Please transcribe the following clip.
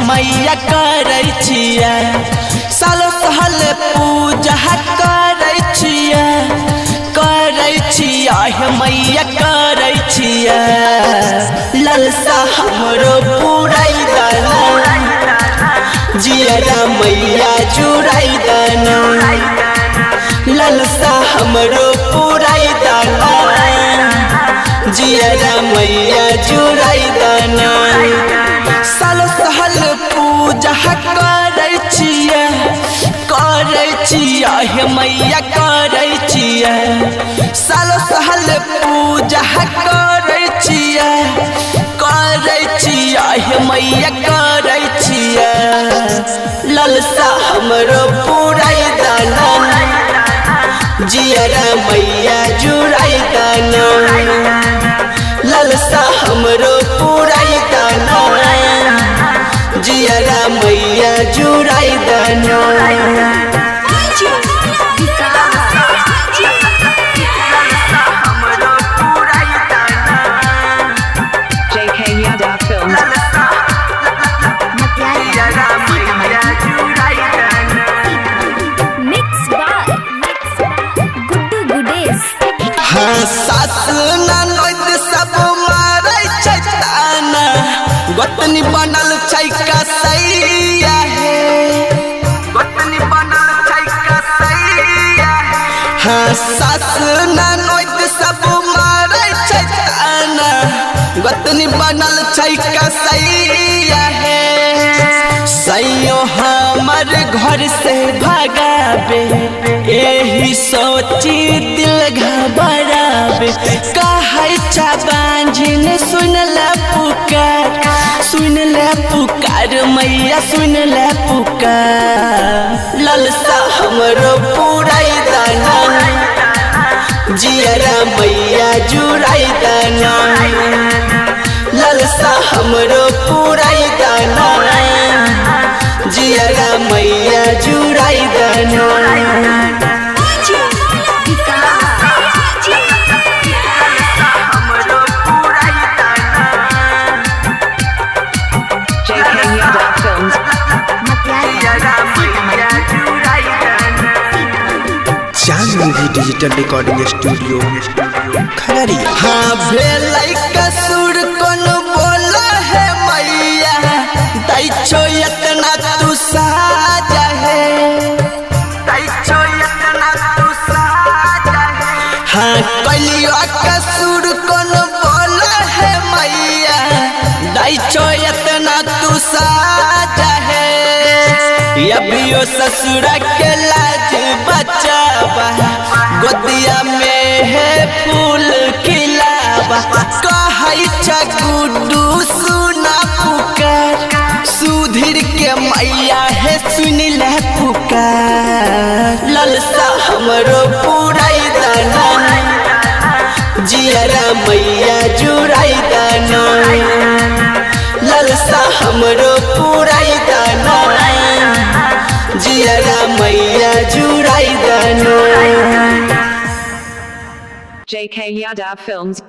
मैया करै छियै साल साल पूजा करै छियै मैया करै छियै लालसा हमरो पुराई दाना जियरा मैया जुड़ाई दाना लालसा हमरो पुराई दाना जियरा मैया जुड़ाई दाना साल साल पूजा करै छियै मैया करै छियै साल साल पूजा करै छियै मैया करै छियै लालसा हमरो पुराई दाना जियरा मैया जुड़ाई दाना लालसा हमरो पुराई दाना जियरा मैया जुड़ाई दाना सास ननद सब मारै छै ताना गोतनी बनल छै कसैया हे गोतनी बनल छै कसैया हाँ सास ननद सब मारै छै ताना गोतनी बनल छै कसैया हे सैयो हमर घर से भगाबे एही सोची दिल घबराबे कहै छ बांझिन सुन ले पुकार मैया सुन ले पुकार लालसा हमरो पुराई दाना जियरा मैया जुड़ाई दाना लालसा हमरो पुराई दाना जियरा मैया जुड़ाई दाना डिजिटल रिकॉर्डिंग स्टूडियो खगड़िया। हाँ भेलै कसूर कोन बोला है मैया दै छो इतना तू साजा है दै छो इतना तू साजा है हाँ कलियो कसूर कोन बोला है मैया दै छो इतना तू साजा है अभियो ससुर के लाज बचावा गोदिया में है फूल खिलावा कहै छ गुड्डू सुना पुकार सुधीर के मैया है सुन ले पुकार लालसा हमरो पुराई दाना जियरा मैया जुड़ाई दाना लालसा हमरो पुराई दाना जियरा मैया जुड़ाई दाना JK Yadav Films